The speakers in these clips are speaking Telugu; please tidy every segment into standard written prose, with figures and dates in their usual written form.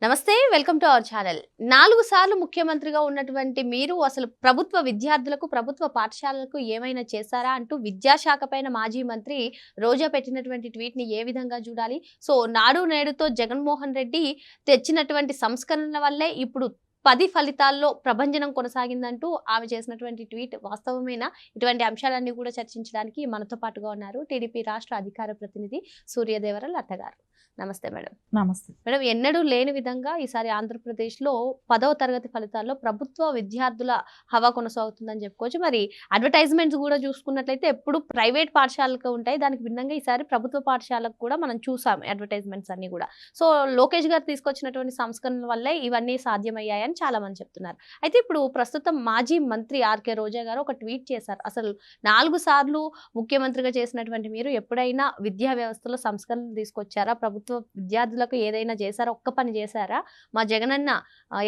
నమస్తే వెల్కమ్ టు అవర్ ఛానల్ 4 సార్లు ముఖ్యమంత్రిగా ఉన్నటువంటి మీరు అసలు ప్రభుత్వ విద్యార్థులకు ప్రభుత్వ పాఠశాలలకు ఏమైనా చేశారా అంటూ విద్యాశాఖ పైన మాజీ మంత్రి రోజా పెట్టినటువంటి ట్వీట్ ని ఏ విధంగా చూడాలి సో నాడు నేడుతో జగన్మోహన్ రెడ్డి తెచ్చినటువంటి సంస్కరణల వల్లే ఇప్పుడు 10 ఫలితాల్లో ప్రభంజనం కొనసాగిందంటూ ఆమె చేసినటువంటి ట్వీట్ వాస్తవమైన ఇటువంటి అంశాలన్నీ కూడా చర్చించడానికి మనతో పాటుగా ఉన్నారు టీడీపీ రాష్ట్ర అధికార ప్రతినిధి సూర్యదేవర లత గారు. నమస్తే మేడం. నమస్తే మేడం, ఎన్నడూ లేని విధంగా ఈసారి ఆంధ్రప్రదేశ్లో 10వ తరగతి ఫలితాల్లో ప్రభుత్వ విద్యార్థుల హవా కొనసాగుతుందని చెప్పుకోవచ్చు. మరి అడ్వర్టైజ్మెంట్స్ కూడా చూసుకున్నట్లయితే ఎప్పుడు ప్రైవేట్ పాఠశాలకు ఉంటాయి, దానికి భిన్నంగా ఈసారి ప్రభుత్వ పాఠశాలకు కూడా మనం చూసాం అడ్వర్టైజ్మెంట్స్ అన్ని కూడా. సో లోకేష్ గారు తీసుకొచ్చినటువంటి సంస్కరణల వల్లే ఇవన్నీ సాధ్యమయ్యాయని చాలా మంది చెప్తున్నారు. అయితే ఇప్పుడు ప్రస్తుతం మాజీ మంత్రి ఆర్కే రోజా గారు ఒక ట్వీట్ చేశారు. అసలు 4 సార్లు ముఖ్యమంత్రిగా చేసినటువంటి మీరు ఎప్పుడైనా విద్యా వ్యవస్థలో సంస్కరణలు తీసుకొచ్చారా? ప్రభుత్వ విద్యార్థులకు ఏదైనా చేశారా? ఒక్క పని చేశారా? మా జగనన్న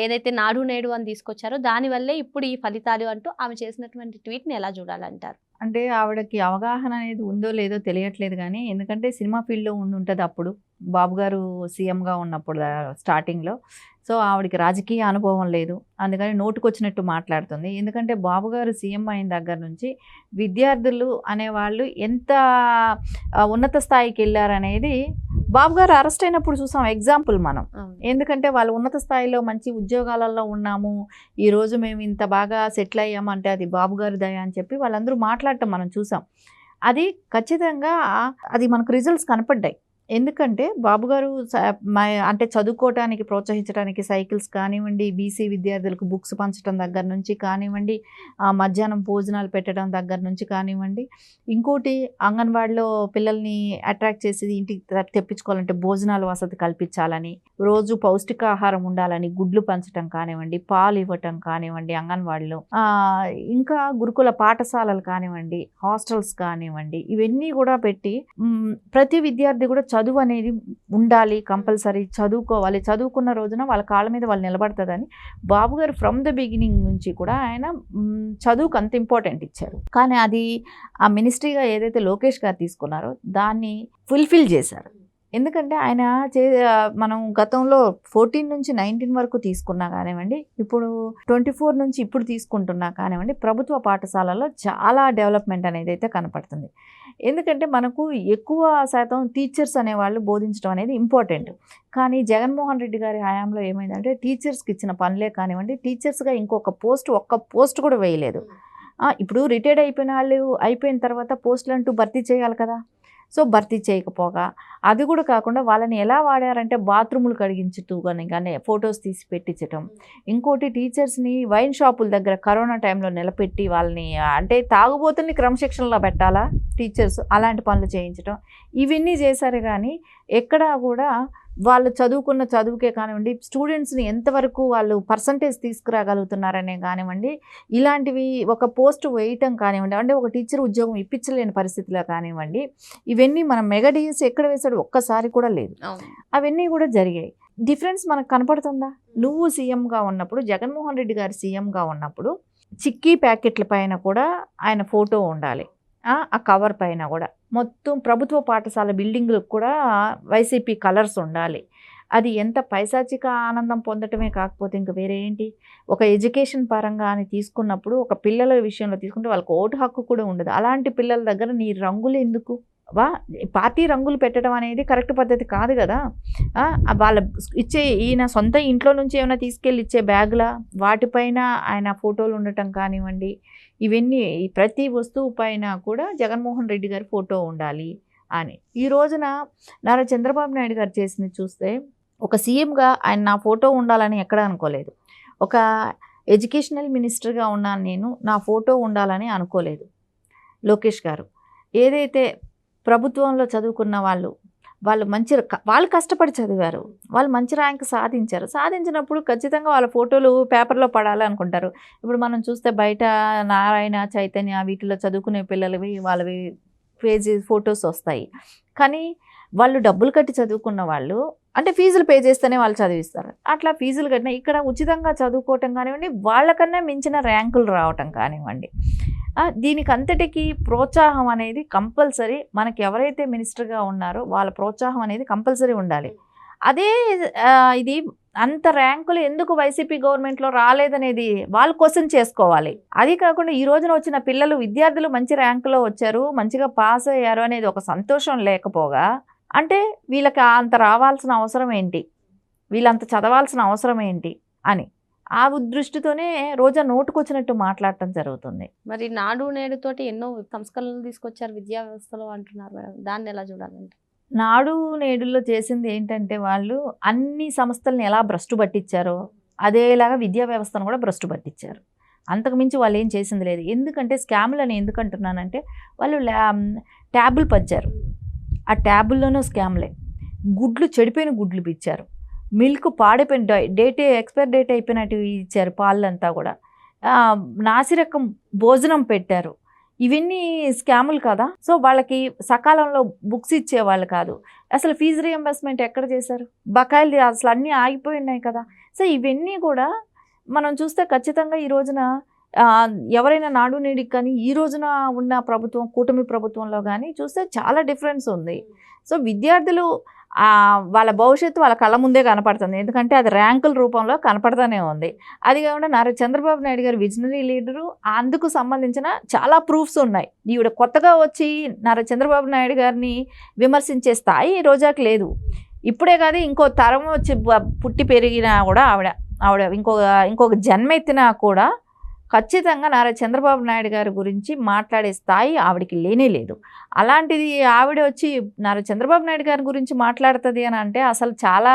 ఏదైతే నాడు నేడు అని తీసుకొచ్చారో దానివల్లే ఇప్పుడు ఈ ఫలితాలు అంటూ ఆమె చేసినటువంటి ట్వీట్ని ఎలా చూడాలంటారు? అంటే ఆవిడకి అవగాహన అనేది ఉందో లేదో తెలియట్లేదు కానీ, ఎందుకంటే సినిమా ఫీల్డ్లో ఉంటుంది అప్పుడు బాబు గారు సీఎంగా ఉన్నప్పుడు స్టార్టింగ్లో. సో ఆవిడకి రాజకీయ అనుభవం లేదు, అందుకని నోటుకొచ్చినట్టు మాట్లాడుతుంది. ఎందుకంటే బాబు గారు సీఎం అయిన దగ్గర నుంచి విద్యార్థులు అనేవాళ్ళు ఎంత ఉన్నత స్థాయికి వెళ్ళారనేది బాబు గారు అరెస్ట్ అయినప్పుడు చూసాం ఎగ్జాంపుల్ మనం. ఎందుకంటే వాళ్ళు ఉన్నత స్థాయిలో మంచి ఉద్యోగాలలో ఉన్నాము, ఈరోజు మేము ఇంత బాగా సెటిల్ అయ్యామంటే అది బాబు గారి దయ అని చెప్పి వాళ్ళందరూ మాట్లాడటం మనం చూసాం. అది ఖచ్చితంగా అది మనకు రిజల్ట్స్ కనపడ్డాయి. ఎందుకంటే బాబు గారు అంటే చదువుకోవటానికి ప్రోత్సహించడానికి సైకిల్స్ కానివ్వండి, బీసీ విద్యార్థులకు బుక్స్ పంచడం దగ్గర నుంచి కానివ్వండి, మధ్యాహ్నం భోజనాలు పెట్టడం దగ్గర నుంచి కానివ్వండి, ఇంకోటి అంగన్వాడీలో పిల్లల్ని అట్రాక్ట్ చేసి ఇంటికి తెప్పించుకోవాలంటే భోజనాల వసతి కల్పించాలని, రోజు పౌష్టికాహారం ఉండాలని గుడ్లు పంచడం కానివ్వండి, పాలు ఇవ్వటం కానివ్వండి అంగన్వాడీలో, ఇంకా గురుకుల పాఠశాలలు కానివ్వండి, హాస్టల్స్ కానివ్వండి, ఇవన్నీ కూడా పెట్టి ప్రతి విద్యార్థి కూడా చదువు అనేది ఉండాలి, కంపల్సరీ చదువుకోవాలి, చదువుకున్న రోజున వాళ్ళ కాళ్ళ మీద వాళ్ళు నిలబడుతుందని బాబు గారు ఫ్రమ్ ద బిగినింగ్ నుంచి కూడా ఆయన చదువుకు అంత ఇంపార్టెంట్ ఇచ్చారు. కానీ అది ఆ మినిస్ట్రీగా ఏదైతే లోకేష్ గారు తీసుకున్నారో దాన్ని ఫుల్ఫిల్ చేశారు. ఎందుకంటే ఆయన మనం గతంలో 14 నుంచి 19 వరకు తీసుకున్నా కానివ్వండి, ఇప్పుడు 24 నుంచి ఇప్పుడు తీసుకుంటున్నా కానివ్వండి, ప్రభుత్వ పాఠశాలలో చాలా డెవలప్మెంట్ అనేది అయితే కనపడుతుంది. ఎందుకంటే మనకు ఎక్కువ శాతం టీచర్స్ అనేవాళ్ళు బోధించడం అనేది ఇంపార్టెంట్. కానీ జగన్మోహన్ రెడ్డి గారి హయాంలో ఏమైందంటే టీచర్స్కి ఇచ్చిన పనులే కానివ్వండి, టీచర్స్గా ఒక్క పోస్ట్ కూడా వేయలేదు. ఇప్పుడు రిటైర్డ్ అయిపోయిన వాళ్ళు అయిపోయిన తర్వాత పోస్టులు అంటూ భర్తీ చేయాలి కదా. సో భర్తీ చేయకపోగా, అది కూడా కాకుండా వాళ్ళని ఎలా వాడారంటే బాత్రూములు కడిగించుతూ కానీ ఫొటోస్ తీసి పెట్టించటం, ఇంకోటి టీచర్స్ని వైన్ షాపుల దగ్గర కరోనా టైంలో నిలబెట్టి వాళ్ళని అంటే తాగుబోతుల్ని క్రమశిక్షణలో పెట్టాలా టీచర్స్, అలాంటి పనులు చేయించడం, ఇవన్నీ చేశారు. కానీ ఎక్కడా కూడా వాళ్ళు చదువుకున్న చదువుకే కానివ్వండి, స్టూడెంట్స్ని ఎంతవరకు వాళ్ళు పర్సంటేజ్ తీసుకురాగలుగుతున్నారనే కానివ్వండి, ఇలాంటివి ఒక పోస్ట్ వేయటం కానివ్వండి, అంటే ఒక టీచర్ ఉద్యోగం ఇప్పించలేని పరిస్థితిలో కానివ్వండి, ఇవన్నీ మనం మెగా డిఎస్ ఎక్కడ వేసాడు ఒక్కసారి కూడా లేదు. అవన్నీ కూడా జరిగాయి. డిఫరెన్స్ మనకు కనపడుతుందా? నువ్వు సీఎంగా ఉన్నప్పుడు, జగన్మోహన్ రెడ్డి గారు సీఎంగా ఉన్నప్పుడు చిక్కీ ప్యాకెట్ల పైన కూడా ఆయన ఫోటో ఉండాలి, ఆ కవర్ పైన కూడా మొత్తం ప్రభుత్వ పాఠశాల బిల్డింగ్లకు కూడా వైసీపీ కలర్స్ ఉండాలి. అది ఎంత పైశాచిక ఆనందం పొందటమే కాకపోతే ఇంక వేరే ఏంటి? ఒక ఎడ్యుకేషన్ పరంగా అని తీసుకున్నప్పుడు, ఒక పిల్లల విషయంలో తీసుకుంటే వాళ్ళకి ఓటు హక్కు కూడా ఉండదు. అలాంటి పిల్లల దగ్గర నీ రంగులు ఎందుకు? పార్టీ రంగులు పెట్టడం అనేది కరెక్ట్ పద్ధతి కాదు కదా. వాళ్ళ ఇచ్చే ఈయన సొంత ఇంట్లో నుంచి ఏమైనా తీసుకెళ్ళి ఇచ్చే బ్యాగుల వాటిపైన ఆయన ఫోటోలు ఉండటం కానివ్వండి, ఇవన్నీ ప్రతి వస్తువు పైన కూడా జగన్మోహన్ రెడ్డి గారి ఫోటో ఉండాలి అని. ఈ రోజున నారా చంద్రబాబు నాయుడు గారు చేసింది చూస్తే, ఒక సీఎంగా ఆయన నా ఫోటో ఉండాలని ఎక్కడ అనుకోలేదు. ఒక ఎడ్యుకేషనల్ మినిస్టర్గా ఉన్నాను నేను, నా ఫోటో ఉండాలని అనుకోలేదు. లోకేష్ గారు ఏదైతే ప్రభుత్వంలో చదువుకున్న వాళ్ళు కష్టపడి చదివారు, వాళ్ళు మంచి ర్యాంక్ సాధించినప్పుడు ఖచ్చితంగా వాళ్ళ ఫోటోలు పేపర్లో పడాలి అనుకుంటారు. ఇప్పుడు మనం చూస్తే బయట నారాయణ, చైతన్య వీటిలో చదువుకునే పిల్లలవి వాళ్ళవి ఫొటోస్ వస్తాయి. కానీ వాళ్ళు డబ్బులు కట్టి చదువుకున్న వాళ్ళు, అంటే ఫీజులు పే చేస్తేనే వాళ్ళు చదివిస్తారు. అట్లా ఫీజులు కట్టినా ఇక్కడ ఉచితంగా చదువుకోవటం కానివ్వండి, వాళ్ళకన్నా మించిన ర్యాంకులు రావటం కానివ్వండి, దీనికి అంతటికీ ప్రోత్సాహం అనేది కంపల్సరీ. మనకి ఎవరైతే మినిస్టర్గా ఉన్నారో వాళ్ళ ప్రోత్సాహం అనేది కంపల్సరీ ఉండాలి. అదే ఇది అంత ర్యాంకులు ఎందుకు వైసీపీ గవర్నమెంట్లో రాలేదనేది వాళ్ళు క్వశ్చన్ చేసుకోవాలి. అది కాకుండా ఈ రోజున వచ్చిన పిల్లలు విద్యార్థులు మంచి ర్యాంకులో వచ్చారు, మంచిగా పాస్ అయ్యారు అనేది ఒక సంతోషం లేకపోగా, అంటే వీళ్ళకి అంత రావాల్సిన అవసరం ఏంటి, వీళ్ళంత చదవాల్సిన అవసరం ఏంటి అని ఆ దృష్టితోనే రోజా నోటుకొచ్చినట్టు మాట్లాడటం జరుగుతుంది. మరి నాడు నేడుతోటి ఎన్నో సంస్కరణలు తీసుకొచ్చారు విద్యా వ్యవస్థలో అంటున్నారు మేడం, దాన్ని ఎలా చూడాలంటే? నాడు నేడులో చేసింది ఏంటంటే వాళ్ళు అన్ని సంస్థల్ని ఎలా భ్రష్టు పట్టించారో అదేలాగా విద్యా వ్యవస్థను కూడా భ్రష్టు పట్టించారు. అంతకుమించి వాళ్ళు ఏం చేసింది లేదు. ఎందుకంటే స్కాములు అని ఎందుకంటున్నానంటే వాళ్ళు ట్యాబులు పంచారు, ఆ ట్యాబుల్లోనూ స్కామ్లే. గుడ్లు చెడిపోయిన గుడ్లు ఇచ్చారు, మిల్క్ పాడైపోయిన ఎక్స్పైర్ డేట్ అయిపోయినట్టు ఇచ్చారు, పాలంతా కూడా నాసిరకం భోజనం పెట్టారు. ఇవన్నీ స్కాములు కదా. సో వాళ్ళకి సకాలంలో బుక్స్ ఇచ్చేవాళ్ళు కాదు. అసలు ఫీజు రియంబర్స్మెంట్ ఎక్కడ చేశారు, బకాయిలు అసలు అన్నీ ఆగిపోయి ఉన్నాయి కదా. సో ఇవన్నీ కూడా మనం చూస్తే ఖచ్చితంగా ఈ రోజున ఎవరైనా నాడు నేడికి కానీ ఈ రోజున ఉన్న ప్రభుత్వం కూటమి ప్రభుత్వంలో కానీ చూస్తే చాలా డిఫరెన్స్ ఉంది. సో విద్యార్థులు వాళ్ళ భవిష్యత్తు వాళ్ళ కళ్ళ ముందే కనపడుతుంది, ఎందుకంటే అది ర్యాంకుల రూపంలో కనపడుతూనే ఉంది. అది కాకుండా నారా చంద్రబాబు నాయుడు గారు విజనరీ లీడరు, అందుకు సంబంధించిన చాలా ప్రూఫ్స్ ఉన్నాయి. ఈవిడ కొత్తగా వచ్చి నారా చంద్రబాబు నాయుడు గారిని విమర్శించే స్థాయి రోజాకి లేదు. ఇప్పుడే కాదు, ఇంకో తరం వచ్చి పుట్టి పెరిగినా కూడా ఆవిడ ఇంకొక జన్మ ఎత్తినా కూడా ఖచ్చితంగా నారా చంద్రబాబు నాయుడు గారి గురించి మాట్లాడే స్థాయి ఆవిడకి లేనే లేదు. అలాంటిది ఆవిడ వచ్చి నారా చంద్రబాబు నాయుడు గారి గురించి మాట్లాడుతుంది అని అంటే అసలు చాలా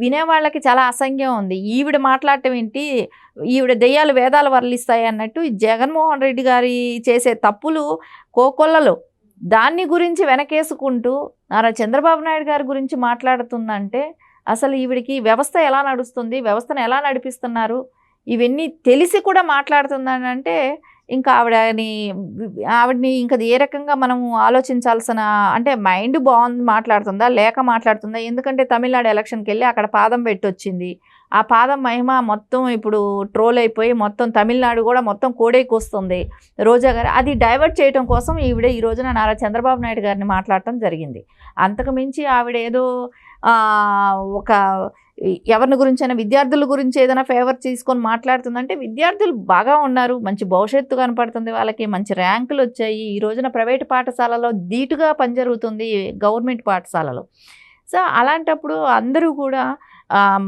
వినేవాళ్ళకి చాలా అసహ్యం ఉంది. ఈవిడ మాట్లాడటం ఏంటి, ఈవిడ దెయ్యాలు వేదాలు వర్లిస్తాయి అన్నట్టు జగన్మోహన్ రెడ్డి గారి చేసే తప్పులు కోకొల్లలు, దాన్ని గురించి వెనకేసుకుంటూ నారా చంద్రబాబు నాయుడు గారి గురించి మాట్లాడుతుందంటే అసలు ఈవిడికి వ్యవస్థ ఎలా నడుస్తుంది, వ్యవస్థను ఎలా నడిపిస్తున్నారు, ఇవన్నీ తెలిసి కూడా మాట్లాడుతుందని అంటే ఇంకా ఆవిడని ఇంకా ఏ రకంగా మనము ఆలోచించాల్సిన, అంటే మైండ్ బాగుంది మాట్లాడుతుందా లేక మాట్లాడుతుందా. ఎందుకంటే తమిళనాడు ఎలక్షన్కి వెళ్ళి అక్కడ పాదం పెట్టొచ్చింది, ఆ పాదం మహిమ మొత్తం ఇప్పుడు ట్రోల్ అయిపోయి మొత్తం తమిళనాడు కూడా మొత్తం కోడేకి వస్తుంది రోజా గారు. అది డైవర్ట్ చేయడం కోసం ఈవిడ ఈ రోజున నారా చంద్రబాబు నాయుడు గారిని మాట్లాడటం జరిగింది. అంతకు మించి ఆవిడ ఏదో ఒక ఎవరిని గురించైనా విద్యార్థుల గురించి ఏదైనా ఫేవర్ తీసుకొని మాట్లాడుతుందంటే విద్యార్థులు బాగా ఉన్నారు, మంచి భవిష్యత్తు కనపడుతుంది, వాళ్ళకి మంచి ర్యాంకులు వచ్చాయి. ఈ రోజున ప్రైవేటు పాఠశాలలో ధీటుగా పనిజరుగుతుంది గవర్నమెంట్ పాఠశాలలో. సో అలాంటప్పుడు అందరూ కూడా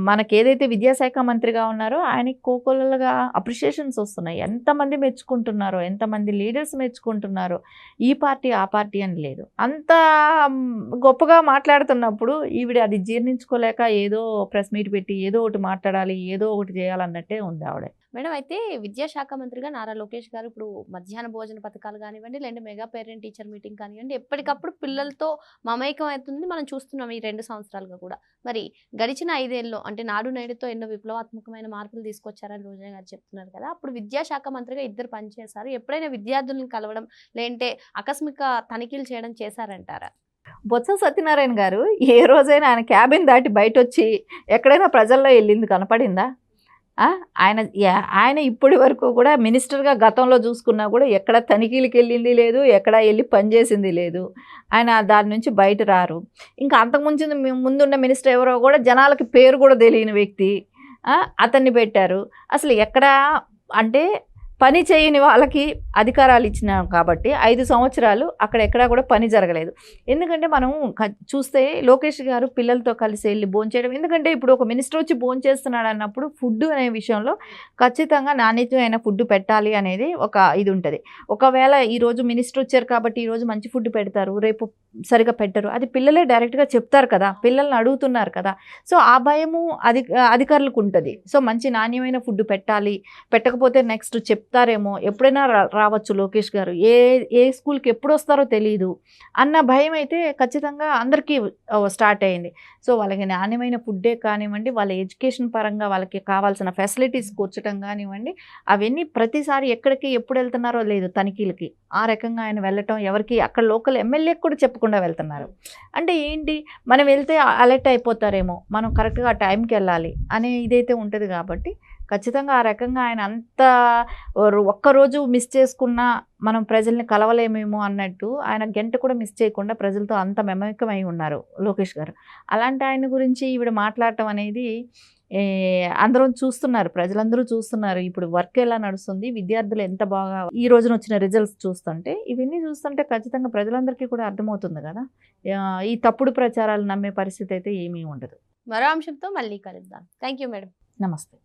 మనకి ఏదైతే విద్యాశాఖ మంత్రిగా ఉన్నారో ఆయనకి కోకొల్లలుగా అప్రిషియేషన్స్ వస్తున్నాయి. ఎంతమంది మెచ్చుకుంటున్నారో, ఎంతమంది లీడర్స్ మెచ్చుకుంటున్నారో, ఈ పార్టీ ఆ పార్టీ అని లేదు. అంత గొప్పగా మాట్లాడుతున్నప్పుడు ఈవిడ అది జీర్ణించుకోలేక ఏదో ప్రెస్ మీట్ పెట్టి ఏదో ఒకటి మాట్లాడాలి, ఏదో ఒకటి చేయాలన్నట్టే ఉంది ఆవిడ. మేడం, అయితే విద్యాశాఖ మంత్రిగా నారా లోకేష్ గారు ఇప్పుడు మధ్యాహ్న భోజన పథకాలు కానివ్వండి, లేదంటే మెగా పేరెంట్ టీచర్ మీటింగ్ కానివ్వండి, ఎప్పటికప్పుడు పిల్లలతో మమైకం అవుతుంది మనం చూస్తున్నాం ఈ 2 సంవత్సరాలుగా కూడా. మరి గడిచిన 5 ఏళ్ళలో అంటే నాడు నేడుతో ఎన్నో విప్లవాత్మకమైన మార్పులు తీసుకొచ్చారని రోజా గారు చెప్తున్నారు కదా. అప్పుడు విద్యాశాఖ మంత్రిగా ఇద్దరు పనిచేశారు. ఎప్పుడైనా విద్యార్థులను కలవడం లేదంటే ఆకస్మిక తనిఖీలు చేయడం చేశారంటారా? బొత్స సత్యనారాయణ గారు ఏ రోజైనా ఆయన క్యాబిన్ దాటి బయట వచ్చి ఎక్కడైనా ప్రజల్లో వెళ్ళింది కనపడిందా? ఆయన ఇప్పటి వరకు కూడా మినిస్టర్గా గతంలో చూసుకున్నా కూడా ఎక్కడ తనిఖీలకు వెళ్ళింది లేదు, ఎక్కడ వెళ్ళి పనిచేసింది లేదు. ఆయన దాని నుంచి బయట రారు. ఇంకా ముందున్న మినిస్టర్ ఎవరో కూడా జనాలకి పేరు కూడా తెలియని వ్యక్తి, అతన్ని పెట్టారు. అసలు ఎక్కడ అంటే పని చేయని వాళ్ళకి అధికారాలు ఇచ్చినాం కాబట్టి 5 సంవత్సరాలు అక్కడ ఎక్కడా కూడా పని జరగలేదు. ఎందుకంటే మనం చూస్తే లోకేష్ గారు పిల్లలతో కలిసి వెళ్ళి భోంచేయడం, ఎందుకంటే ఇప్పుడు ఒక మినిస్టర్ వచ్చి భోంచేస్తున్నాడు అన్నప్పుడు ఫుడ్ అనే విషయంలో ఖచ్చితంగా నాణ్యమైన ఫుడ్ పెట్టాలి అనేది ఒక ఇది ఉంటుంది. ఒకవేళ ఈరోజు మినిస్టర్ వచ్చారు కాబట్టి ఈరోజు మంచి ఫుడ్ పెడతారు, రేపు సరిగా పెట్టరు, అది పిల్లలే డైరెక్ట్గా చెప్తారు కదా, పిల్లల్ని అడుగుతున్నారు కదా. సో ఆ భయము అధికారులకు ఉంటుంది. సో మంచి నాణ్యమైన ఫుడ్ పెట్టాలి, పెట్టకపోతే నెక్స్ట్ చెప్తారేమో, ఎప్పుడైనా రావచ్చు లోకేష్ గారు, ఏ స్కూల్కి ఎప్పుడు వస్తారో తెలియదు అన్న భయం అయితే ఖచ్చితంగా అందరికీ స్టార్ట్ అయింది. సో వాళ్ళకి నాణ్యమైన ఫుడ్డే కానివ్వండి, వాళ్ళ ఎడ్యుకేషన్ పరంగా వాళ్ళకి కావాల్సిన ఫెసిలిటీస్ కూర్చడం కానివ్వండి, అవన్నీ ప్రతిసారి ఎక్కడికి ఎప్పుడు వెళ్తున్నారో లేదు తనిఖీలకి, ఆ రకంగా ఆయన వెళ్ళటం, ఎవరికి అక్కడ లోకల్ ఎమ్మెల్యేకి కూడా చెప్పకుండా వెళ్తున్నారు. అంటే ఏంటి, మనం వెళ్తే అలర్ట్ అయిపోతారేమో, మనం కరెక్ట్గా టైంకి వెళ్ళాలి అనే ఇదైతే ఉంటుంది. కాబట్టి ఖచ్చితంగా ఆ రకంగా ఆయన అంత ఒక్కరోజు మిస్ చేసుకున్నా మనం ప్రజల్ని కలవలేమేమో అన్నట్టు ఆయన గంట కూడా మిస్ చేయకుండా ప్రజలతో అంత మమేకమై ఉన్నారు లోకేష్ గారు. అలాంటి ఆయన గురించి ఈవిడ మాట్లాడటం అనేది అందరం చూస్తున్నారు, ప్రజలందరూ చూస్తున్నారు. ఇప్పుడు వర్క్ ఎలా నడుస్తుంది, విద్యార్థులు ఎంత బాగా ఈ రోజున వచ్చిన రిజల్ట్స్ చూస్తుంటే, ఇవన్నీ చూస్తుంటే ఖచ్చితంగా ప్రజలందరికీ కూడా అర్థమవుతుంది కదా. ఈ తప్పుడు ప్రచారాలు నమ్మే పరిస్థితి అయితే ఏమీ ఉండదు. మరో అంశంతో మళ్ళీ కలుద్దాం. Thank you madam. నమస్తే.